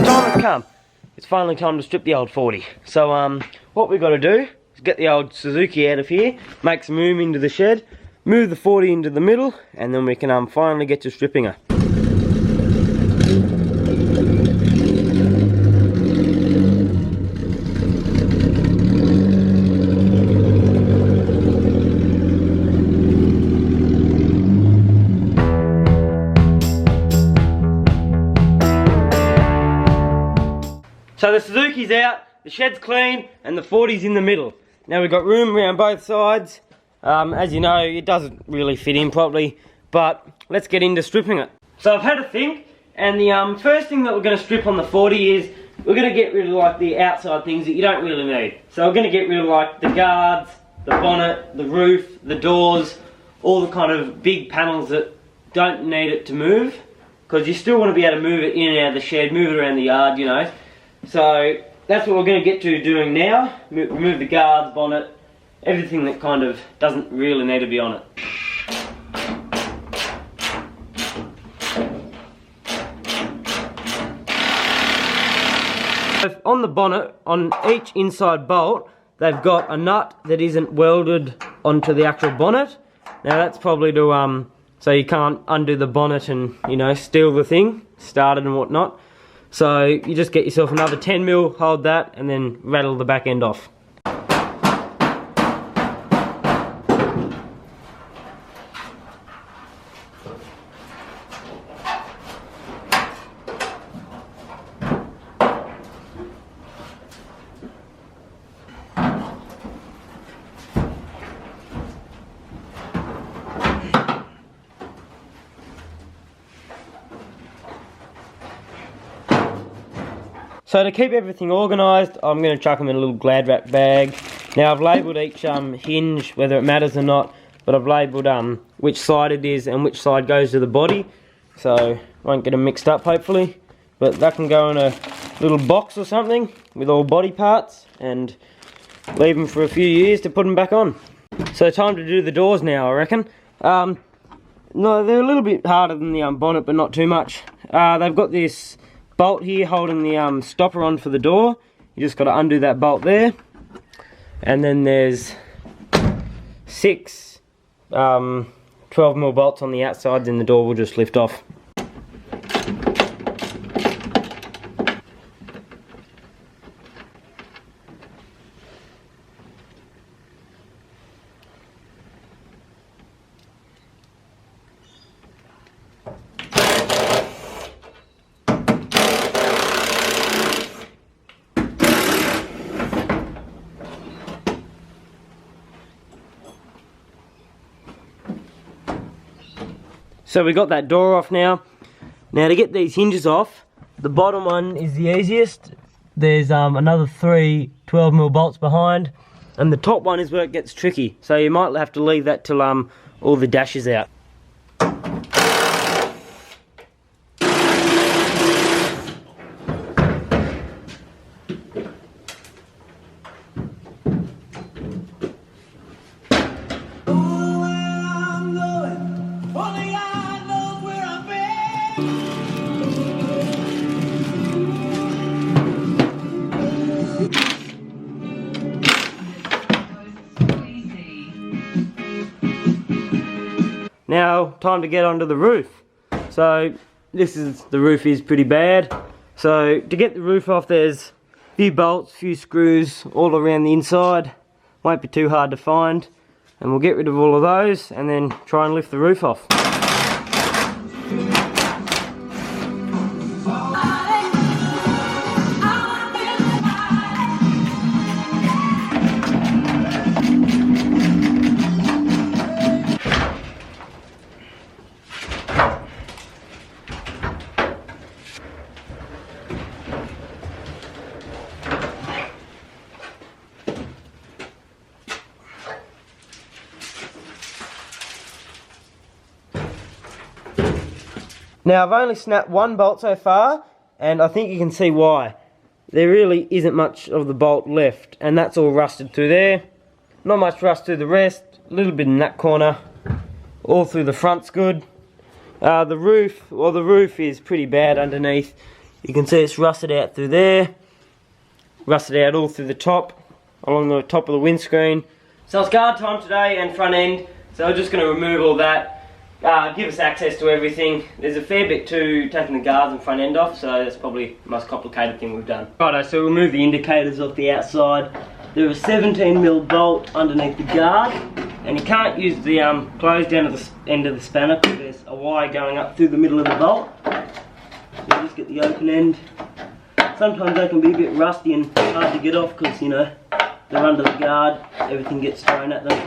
the time has come. It's finally time to strip the old 40. So what we've got to do is get the old Suzuki out of here, make some room into the shed, move the 40 into the middle, and then we can finally get to stripping her. So the Suzuki's out, the shed's clean, and the 40's in the middle. Now we've got room around both sides. As you know, it doesn't really fit in properly, but let's get into stripping it. So I've had a think, and the first thing that we're going to strip on the 40 is we're going to get rid of like the outside things that you don't really need. So we're going to get rid of like the guards, the bonnet, the roof, the doors, all the kind of big panels that don't need it to move, because you still want to be able to move it in and out of the shed, move it around the yard, you know. So that's what we're going to get to doing now. Remove the guards, bonnet, everything that kind of doesn't really need to be on it. On the bonnet, on each inside bolt, they've got a nut that isn't welded onto the actual bonnet. Now that's probably to so you can't undo the bonnet and, you know, steal the thing, start it and whatnot. So you just get yourself another 10mm, hold that, and then rattle the back end off. So to keep everything organised, I'm going to chuck them in a little Glad wrap bag. Now I've labelled each hinge, whether it matters or not, but I've labelled which side it is and which side goes to the body, so won't get them mixed up hopefully. But that can go in a little box or something with all body parts and leave them for a few years to put them back on. So time to do the doors now, I reckon. No, they're a little bit harder than the bonnet, but not too much. They've got this bolt here holding the stopper on for the door. You just got to undo that bolt there, and then there's 6 12mm bolts on the outsides, and the door will just lift off. So we got that door off now. Now to get these hinges off, the bottom one is the easiest. There's another 3 12mm bolts behind, and the top one is where it gets tricky. So you might have to leave that till all the dashes out. Now, time to get onto the roof. So, the roof is pretty bad. So, to get the roof off, there's a few bolts, a few screws all around the inside. Won't be too hard to find. And we'll get rid of all of those and then try and lift the roof off. Now I've only snapped one bolt so far, and I think you can see why. There really isn't much of the bolt left, and that's all rusted through there. Not much rust through the rest, a little bit in that corner. All through the front's good. The roof is pretty bad underneath. You can see it's rusted out through there, rusted out all through the top, along the top of the windscreen. So it's guard time today and front end, so I'm just going to remove all that, give us access to everything. There's a fair bit to taking the guards and front end off, so that's probably the most complicated thing we've done. Righto, so remove the indicators off the outside. There is a 17mm bolt underneath the guard, and you can't use the close down at the end of the spanner because there's a wire going up through the middle of the bolt. So you just get the open end. Sometimes they can be a bit rusty and hard to get off because, you know, they're under the guard, everything gets thrown at them.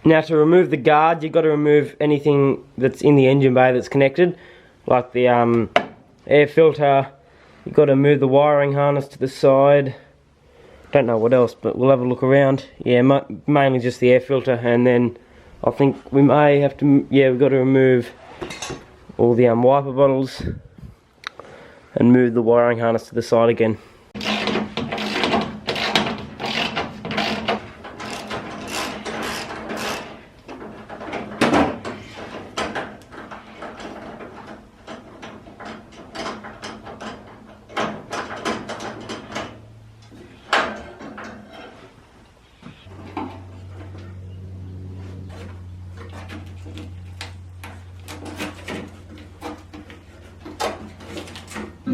Now to remove the guard, you've got to remove anything that's in the engine bay that's connected, like the air filter. You've got to move the wiring harness to the side. Don't know what else, but we'll have a look around. Yeah, mainly just the air filter, and then I think we may have to, yeah, we've got to remove all the wiper bottles and move the wiring harness to the side again.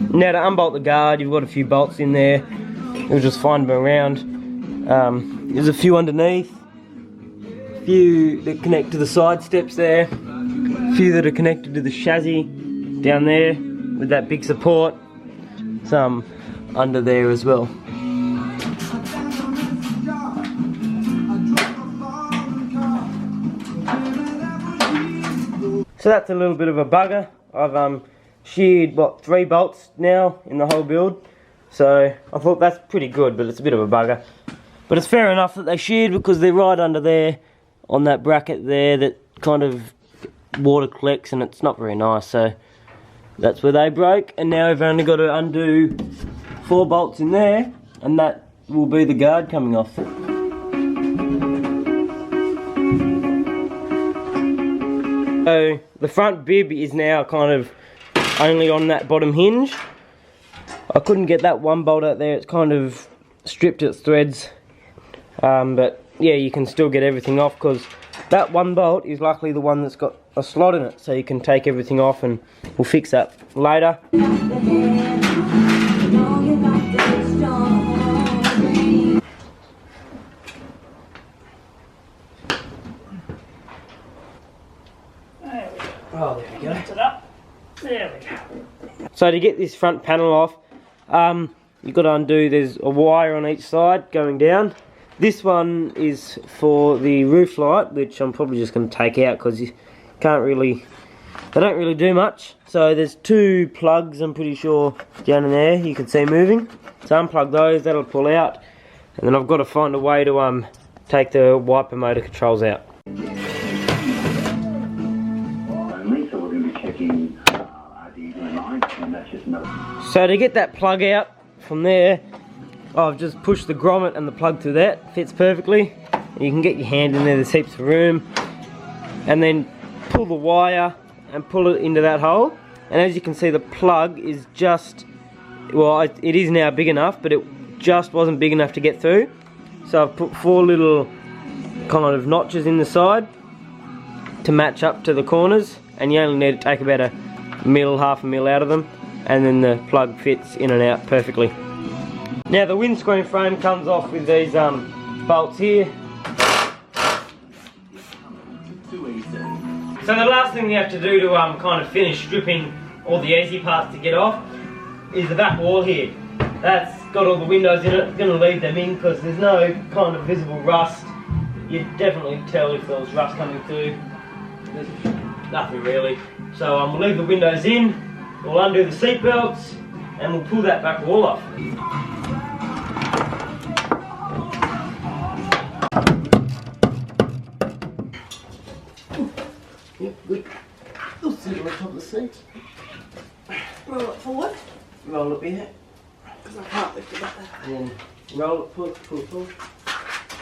Now to unbolt the guard, you've got a few bolts in there. You'll just find them around. There's a few underneath, a few that connect to the side steps there, a few that are connected to the chassis down there with that big support, some under there as well. So that's a little bit of a bugger. I've sheared, what, 3 bolts now in the whole build, so I thought that's pretty good, but it's a bit of a bugger. But it's fair enough that they sheared because they're right under there on that bracket there that kind of water collects, and it's not very nice, so that's where they broke. And now we've only got to undo 4 bolts in there, and that will be the guard coming off. So the front bib is now kind of only on that bottom hinge. I couldn't get that one bolt out there, it's kind of stripped its threads, but yeah, you can still get everything off because that one bolt is likely the one that's got a slot in it, so you can take everything off, and we'll fix that later. Oh, there we go. There we go. So to get this front panel off, you've got to undo, there's a wire on each side going down. This one is for the roof light, which I'm probably just going to take out because you can't really, they don't really do much. So there's 2 plugs, I'm pretty sure, down in there you can see moving. So unplug those, that'll pull out. And then I've got to find a way to take the wiper motor controls out. So to get that plug out from there, I've just pushed the grommet and the plug through that, fits perfectly. You can get your hand in there, there's heaps of room. And then pull the wire and pull it into that hole. And as you can see, the plug is just, well, it is now big enough, but it just wasn't big enough to get through. So I've put 4 little kind of notches in the side to match up to the corners, and you only need to take about half a mil out of them, and then the plug fits in and out perfectly. Now the windscreen frame comes off with these bolts here. So the last thing you have to do to kind of finish stripping all the easy parts to get off is the back wall here. That's got all the windows in it. Going to leave them in because there's no kind of visible rust. You'd definitely tell if there was rust coming through. There's nothing really. So we'll leave the windows in, we'll undo the seat belts, and we'll pull that back wall off. Yep, good. We'll sit on top of the seat. Roll it forward. Roll it here. Because I can't lift it up there. And then roll it, pull.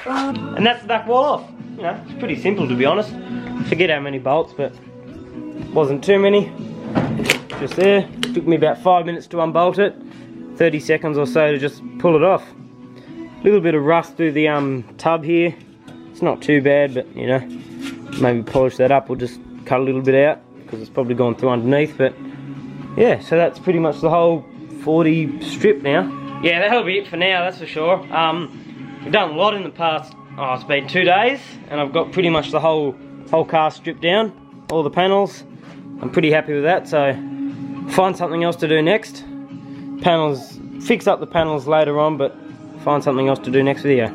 And that's the back wall off. You know, it's pretty simple to be honest. Forget how many bolts, but wasn't too many. Just there. Took me about 5 minutes to unbolt it. 30 seconds or so to just pull it off. A little bit of rust through the tub here. It's not too bad, but you know, maybe polish that up or just cut a little bit out because it's probably gone through underneath. But yeah, so that's pretty much the whole 40 strip now. Yeah, that'll be it for now, that's for sure. We've done a lot in the past, it's been 2 days, and I've got pretty much the whole car stripped down, all the panels. I'm pretty happy with that, so find something else to do next. Fix up the panels later on, but find something else to do next video.